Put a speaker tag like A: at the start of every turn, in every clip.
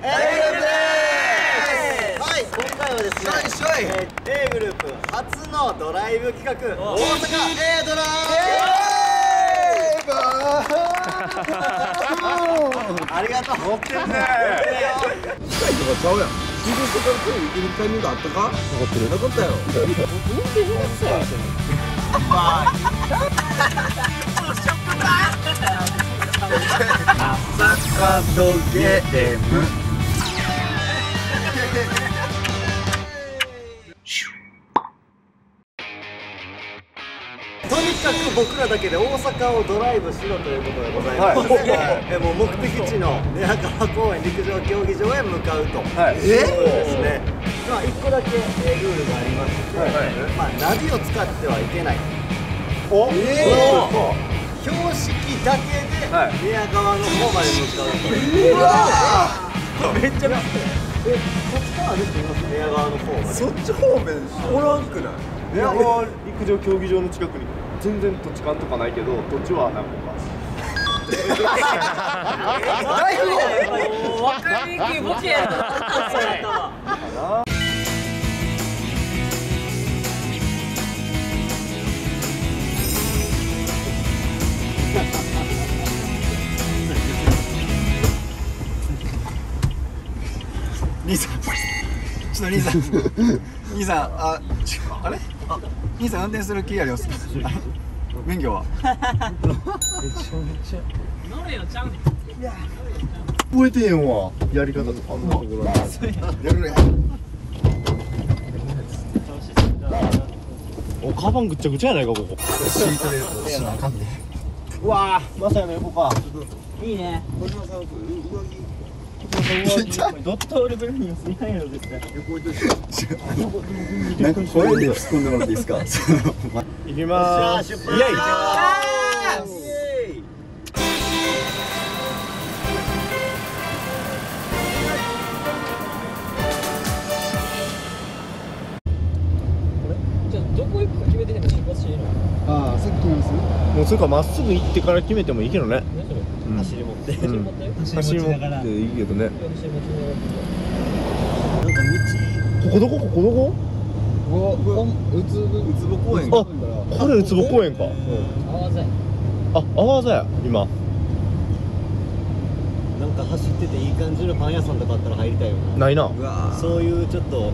A: はい、今回はですね、A グループ初のドライブ企画、大阪 A ドラありがとう。持ってるね。
B: 機械とかちゃうやん。仕事から手を入れるタイミングあったか？残ってる。なかったやろ。
A: 朝ドゲーム。とにかく僕らだけで大阪をドライブしろということでございます。もう目的地の寝屋川公園陸上競技場へ向かうということですね。まあ1個だけルールがありまして、まあナビを使ってはいけない。標識だけで寝屋川の方まで向かうという。うわー、めっちゃそっちから歩いてみます。寝屋川の方まで。
B: そっち方面おらんくない？
C: 寝屋川陸上競技場の近くに全然土地勘とかないけど、土地は何個か。
D: わかりにくいボケやった。
A: 兄さん、ちょっと兄さん、兄さん、あれ？兄さん運転する気あります？免許は？
D: 乗れよちゃうねん。
C: 覚えてへんわ。やり方とかあんなところ。やるね。お、カバンぐっちゃぐちゃやないかここ。シートベルトしなあかんね。うわー、まさやの横か。
D: いいね。
C: 小島さん、上着。
D: ドットオルブラニオスいないやろ絶対。
B: なんか声で突っ込んでもらっていいですか？
C: 行きまーす。イエイ。
D: じゃあどこ行くか決めてへんの出発しいいの？
B: ああ、さっきのやつ。
C: もうそれかまっすぐ行ってから決めてもいいけどね。
D: 何それ？
A: 走り持って。
D: 走り持って
C: 走り持っていいけどね。
D: 走り持ちながら。
C: ここどこ？ここどこ？
B: うつぼ公園。
C: あ、これうつぼ公園か。
D: あわざや。
C: あ、あわざや今。
A: なんか走ってていい感じのパン屋さんとかあったら入りたいよな。
C: ないな。
B: うわ
A: そういうちょっと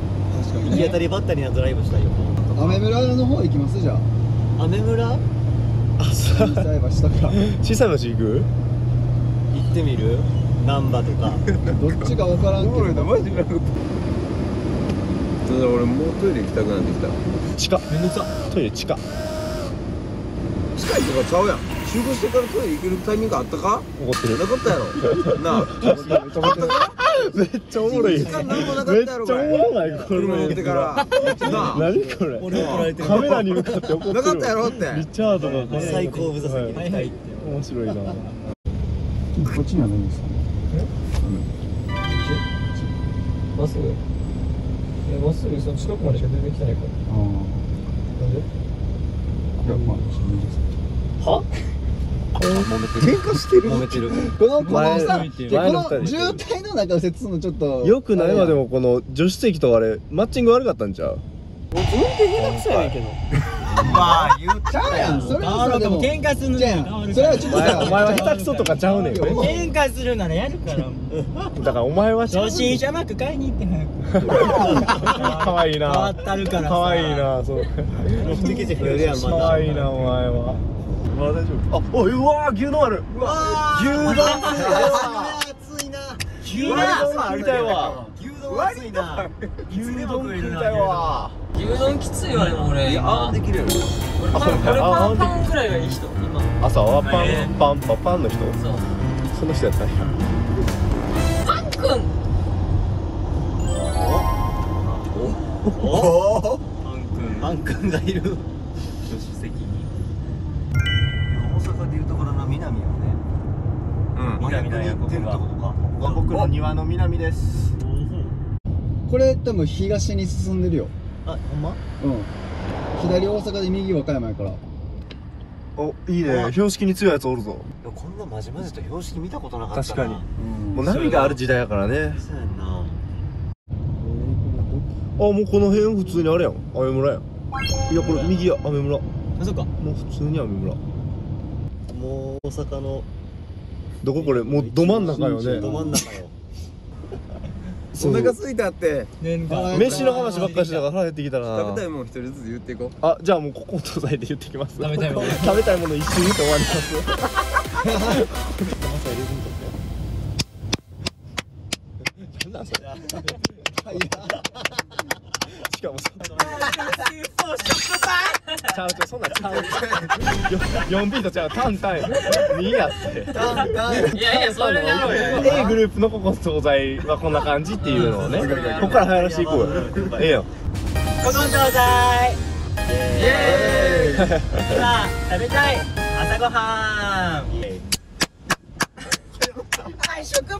A: 行き当たりばったりなドライブしたいよな。
B: アメ村の方行きますじゃあ。
A: アメ村
C: あ、さ
B: 小さい橋とか。
C: 小さい橋行く？
A: 行ってみる？難波とか。
B: どっちかわからんけど。
C: マジで。
B: ただ俺もうトイレ行きたくなってきた。
C: 地下。めんどくさ。トイレ地下。
B: 近いとかちゃうやん。集合してからトイレ行けるタイミングあったか？
C: 怒ってる。
B: なかったやろ。なあ。
C: めっちゃおもろい。めっちゃおもろないこれ。
B: 車乗ってから。なあ。
C: 何これ。
A: 俺怒られてる。
C: カメラに向かって怒ってる。
B: なかったやろって。
C: リチャードが
A: 最後部座席に入って。
C: 面白いな。
B: こっちにはないんですか？
D: まっすぐ。まっすぐその近くまでしか出てきてないから。
B: ああ。
D: なんで？
B: いや、まあ、
D: は？
B: 喧嘩してる。
A: 揉めてる。
B: このさ、
C: 前
B: この渋滞の中を接するのちょっと。
C: よくないわ。でもこの助手席とあれマッチング悪かったんちゃう？
D: 運転下手くそやねんけど。
A: まあ言っち
B: ちゃうやん。それはさ、でも。
D: 喧嘩するの
B: じゃあ、それはちょっとさ。
C: お前は下手くそとかちゃうねん。
D: 喧嘩するならやるから。
C: だからお前は
D: 初心者マーク買いに行ってない。
C: 可愛いな。
D: 変わったるからさ。
C: 可愛いな。そう。
A: 目的地増えるやんまだ。
C: 可愛いなお前は。まあ大丈夫。あ、おい、うわー、牛丼ある。牛丼
A: 熱いな。
C: 牛丼食いたいわ。
A: 牛丼熱いな。
C: 牛丼食いたいわ。
D: 牛丼きついわでも俺今。
B: できるよ。
D: 俺パンくらいがいい人今。
C: 朝はパンの人。
D: そう。
C: その人やったんや。
D: パンくん。
A: お。パン君がいる。
D: 助手席に。
A: 大阪でいうところの南よね。
D: 南なんやここが。
C: ここが僕の庭の南です。
B: これ多分東に進んでるよ。
A: あ、ほんま？
B: うん。左大阪で右和歌山やから。
C: お、いいね。標識に強いやつおるぞ。
A: こんなまじまじと標識見たことなかったな。
C: 確かに。もう波がある時代やからね。
A: そうやね。
C: もうこの辺普通にあれやん、雨村やん。いやこれ右や雨村。
D: あ、そっか。
C: もう普通に雨村。
A: もう大阪の
C: どここれ、もうど真ん中よね。
A: ど真ん中よ。
B: お腹空いたって。
D: 年間。
C: 飯の話ばっかりしてたから腹減ってきたな。
B: 食べたいもん一人ずつ言っていこう。
C: あ、じゃあもうここを閉ざいて言ってきます。
D: 食べたいもの
C: 食べたいもの一瞬言って終わります。なんなんそれ。しかもちゃうそんなんちゃう。4ビートちゃう、タンタン2やって。
A: い
E: やいや、それなのよ。
C: A グループのここ惣菜はこんな感じっていうのをね、ここから流行らしていこうよ。ええやん。
E: ここの惣菜。イエーイ。さあ、食べたい朝ごはん。はい、食パン。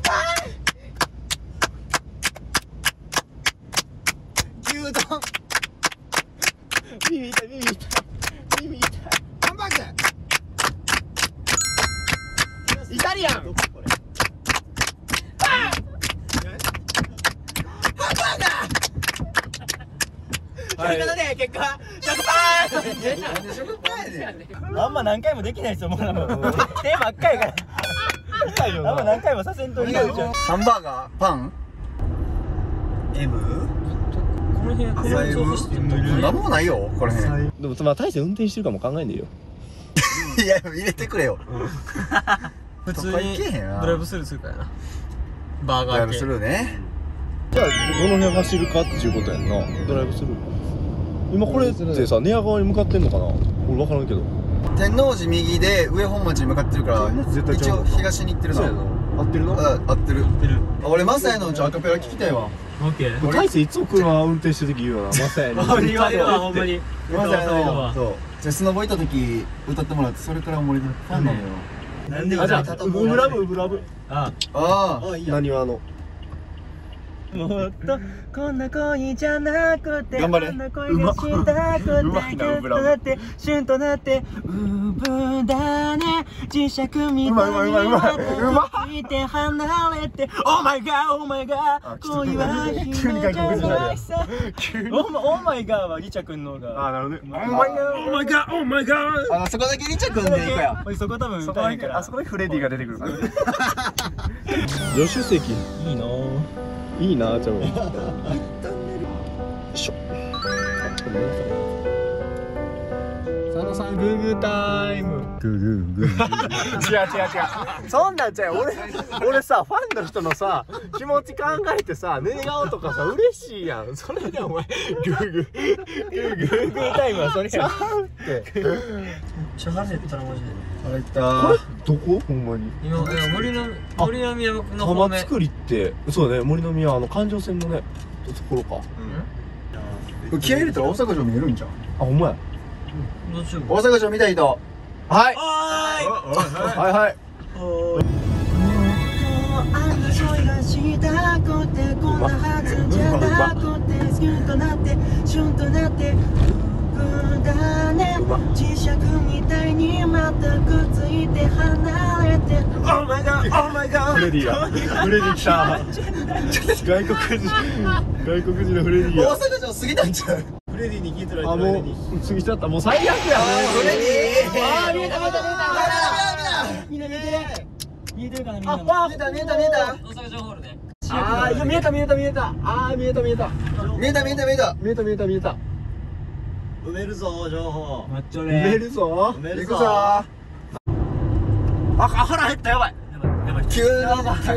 A: 牛丼。
C: 耳痛い耳痛い耳痛い。
B: ハンバーグ。
C: イタリアン。
E: ということで結果食パン。あんま何回もできないですよ、もうテーマ赤いから
C: 痛いよ
E: あんま
C: な。
E: 何回もさせんといて。
B: ハンバーガーパン
A: M？
E: この辺
B: 朝 M なんもないよこれ。
C: でもまあ大勢運転してるかも考えんでいいよ。
B: いや入れてくれよ。
E: 普通に
B: そこいけへんな
E: ドライブスルーするからな。バーガー系
B: ドライブスルーね。
C: じゃあどの辺走るかっていうことやんな。ドライブスルー。今これってさ、寝屋川に向かってんのかな。俺分からんけど。
B: 天王寺右で上本町に向かってるから
C: 絶対ちゃう
B: 一応東に行ってるな。
C: 合ってるの？
B: あ、合ってる。あ、俺マサヤのアカペラ聞きたいわ。
E: オッケー。
C: 大勢いつも車運転してる時言うよな。まさやに。
E: 言われるわ、ほんまに。
B: マサヤ
E: そう
B: のそうじゃあスノボ行った時歌ってもらって、それから俺のファンなのよ。
E: なんで
C: あ、じゃあウブラブウブラブ。
E: あ、
B: ああ、
C: 何は
E: もっとこんな恋じゃなくて、
B: 頑張れ
E: こんな恋がしたくて、
B: うまいな
E: ギュッとなってシュンとなって、うぶだね磁石みたいにまたついて離れて、オーマイガーオーマイガー恋は姫じゃないさ。オーマイガーはリチャ君の方が。
C: あ、なるほどね。
E: オーマイガーオーマイガーオーマイガー。
B: あ、そこだけリチャ君でいいかや。
E: そこ多分
C: そこだけ、
E: 歌えへんから。
C: あそこでフレディが出てくるからね。助手席
E: いいなぁ。
C: いいな、ちょっと。よいしょ。
E: 佐野さんグーグータイム。
C: 違う。そんなんちゃう。俺さ、ファンの人のさ、気持ち考えてさ、寝顔とかさ、嬉しいやん。それでお前、グーグータイムはそれやん。って。
E: シャハセったらマジで。
B: あれいった
C: どこ？ほんまに。
E: 今森の宮の方面。
C: 浜造りって、そうだね、森の宮、環状線のね、ところか。
B: 気合い入れたら大阪城見えるんじゃん。
C: あ、ほんまや。
E: どっち
B: 大阪城見たい人。
C: はい。
E: は
C: はいはい。
E: あの恋がしたくてこんなはずじゃなくてシュンとなってシュンとなって僕だね磁石みたいにまたくっついて離れて Oh my god Oh my god
C: フレディ来た。外国人のフレディ
B: 大
C: が。
B: 阪城過ぎたんちゃう。
A: フレディに聞いてる
C: あ、もう過ぎちゃった。もう最悪やね。
B: フレディ。
E: あー見えたみんな見えてる見えてるかなみんな
B: 見えた。
E: 大阪城ホールね
C: あー、いや見えた。あー、見えた。
B: 見えた。
A: 埋めるぞ情報。
E: マッチョ
C: 埋め
E: ね
C: るぞ。
A: 埋める
B: 行くぞ。
A: ぞ。
C: あ、腹減った。やばい。
E: やばい
B: 急やな。い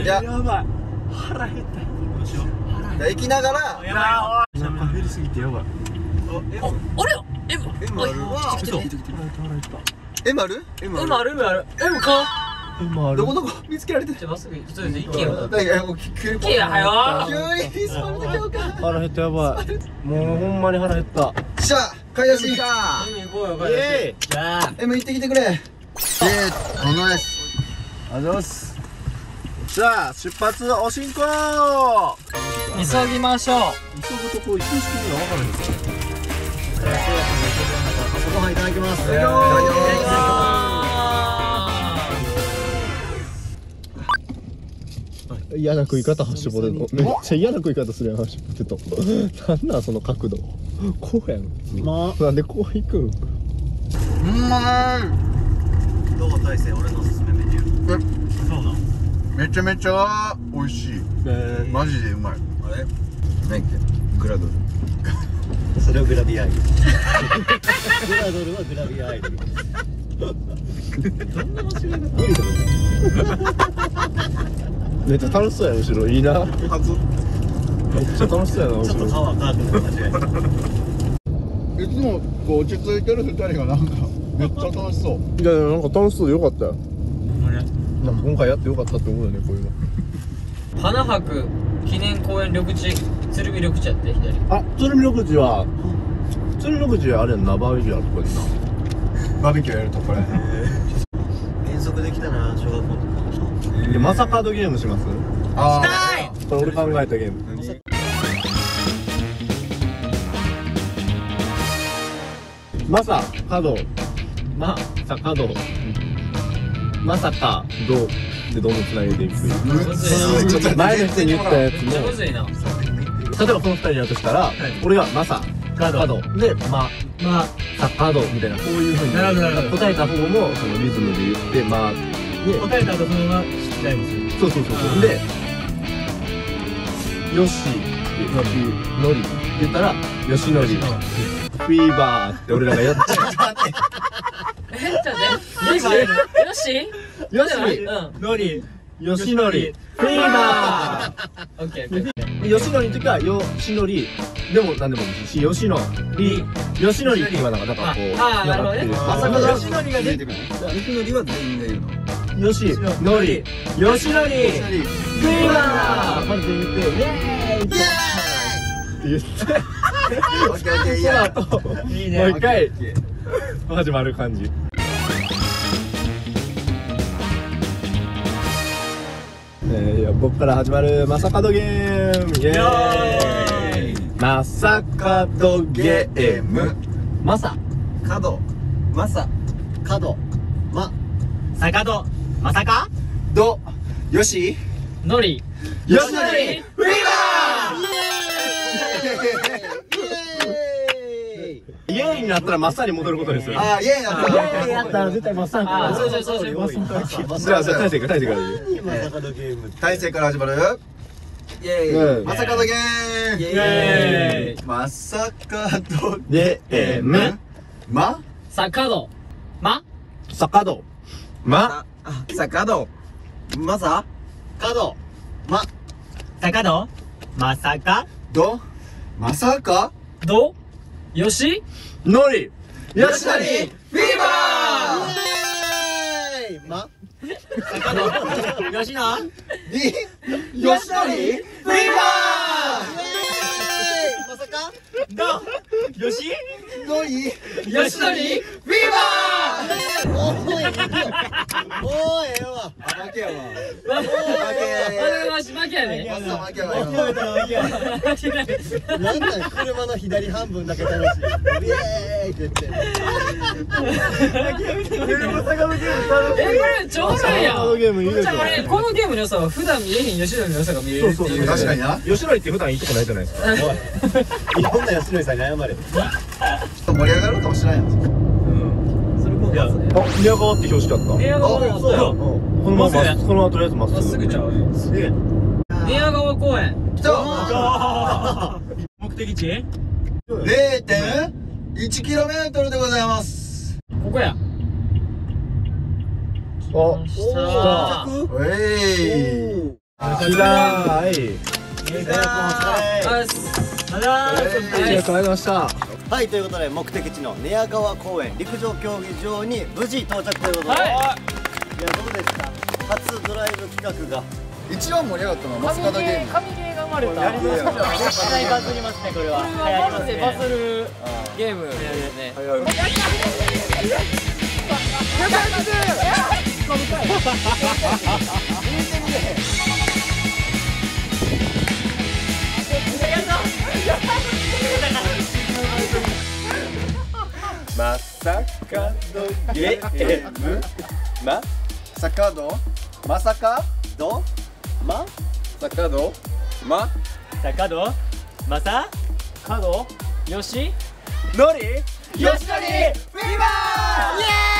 B: や、
C: やばい。腹減った。
E: どうしよう
B: 行きながら。
E: やばい
C: なんか減りすぎてやばい。
E: あれよ M
B: 丸。
E: 来てる
B: M ある
E: M ある M か
C: 今ある。
B: どこ見つけられてる。
E: じゃあまっすぐちょっと行けよ
B: いや、もう急に
E: 行けやはよ
B: 急にスパルできようか。
C: 腹減ったやばい。もうほんまに腹減った。
B: しゃあ、買い出し。
E: 海行こうよ
C: イエ
E: じゃあ
B: M 行ってきてくれ。おナイス。
C: ありがとうございます。さあ、出発おしんこ。
E: 急ぎましょう
C: 急ぐとこ一瞬式には分からへんですよ。
A: 朝ごはんいただきます。
B: いただきます。
C: 嫌な食い方ハッシュポテト。めっちゃ嫌な食い方するやんハッシュポテト。なんなんその角度。こうやん。なんでこういくん。
A: どう大勢俺のおすすめメニュー。
B: そうなん。めちゃめちゃ美味しい。マジでうまい。あれ？何やっけ？グラドル。
A: それをグラビアアイドル。グラドルはグラビアアイドル。どんな間違い
C: めっちゃ楽しそうやん後ろいいな。
B: 初。
C: めっちゃ楽しそうやな後
A: ちょっと
C: ろ。
A: 顔赤くな間違えた。
B: いつもこう落ち着いてる2人がなんかめっちゃ楽しそう。
C: いやなんか楽しそうでよかったよ。なんか今回やってよかったって思うよねこういうの。
D: 花博記念公園緑地鶴見緑地やって左。
C: あ、鶴見緑地は鶴見緑地あれやんなバーベキューあるとこでな。
B: バーベキューやるとこれ。
A: 遠足できたな小学校の時。
C: でマサカードゲームします？
B: あ
C: これ俺考えたゲーム。マサカドマサカドまさかどうでどんどんつなげていく。前の人に言ったやつも
D: めっちゃむずいな。
C: 例えばこの2人やるとしたら、俺がマサカドでまサカドみたいなこういう風に答えた方もそのリズムで言ってで
D: 答えた後そのまま知っちゃいますよ。
C: そうでよしのりって言ったらよしのりフィーバーって俺らがやって
D: ちょっと待ってよしのり
C: よしのりフィーバ
D: オッケー
C: ーよしのりの時はよしのりでも何でもいいしよしのりよしのりって言わなかったからこう
D: なるほどね。
C: まさかよしのりが出てくる
B: よしのりは全員が言うの。
C: よしのりよしのりフィーバーパンって言ってイエーイって言って
B: オッケーオッケーいいや。
C: その後もう一回始まる感じ。いや僕から始まるマサカドゲームイエーイマサカドゲームマサ
B: 角。まさ。
A: 角ま
D: 坂戸まさか
B: ど。よし。
D: のり
C: よしのりフィーバーイエーイになったらマッサに戻ることですよ。
B: ああ、イエーイやった。
C: やったら絶対マッサン
D: あそうそう
C: じゃあ大勢から
A: マサカドゲームって
B: 大勢から始まる。イエーイ。まさかのゲーム。
D: イエーイ
B: まさかの
C: ゲーム
B: ま
D: 坂戸ま
C: 坂戸ま
B: さかどまさ
A: 角ま
D: 坂戸まさか
B: どまさか
D: どよし
C: のりよしのり
B: フィーバ
A: イエーイま
D: 坂戸よしの
B: ーによしのりフィーバ
A: まさか
D: どよし
B: ーのり
D: よしのり
B: フィーバ
A: おーええわ
B: ー負けやわ
D: 負けやね
B: マサ負けやわ
A: なんなん車の左半分だけ楽しいイエーイって言って
D: これちょうどいいやん。
C: このゲームいいですよ。
D: じゃあこれこのゲームの良さは普段見えへん吉野の良さが見えるっていう。
B: 確かにな
C: 吉野りって普段いいとこないじゃないですか。
A: いろんな吉野さんに謝れ
B: 盛り上がるかもしれんやん
A: それこう
C: あ、宮川って表紙だった。
D: 寝屋川もそうよ。
C: このままとりあえずまっ
D: まっ
C: すぐ。
D: すぐちゃう。
A: すげえ
D: 寝屋川公園。
B: 来た
D: 目的地？
B: 0.1km でございます
D: ここや。
C: お、
D: 来
C: 来
D: た。
B: おい
C: きだーい。
D: あら
C: ありがとうございました。
A: はいということで目的地の寝屋川公園陸上競技場に無事到着ということで、いやどうでした初ドライブ企画が
B: 一番盛り上がったのはマスカドゲーム
F: 神ゲーが生まれた。
B: やりましょう
F: 絶対バズりますね、これは。これはマジでバズるゲームですね。
C: まさかのゲーム。
B: サカドまさか
A: どま
B: さあ角ま
F: さあ角まさ角よし
C: のり
F: よしのりフィーバーイエーイ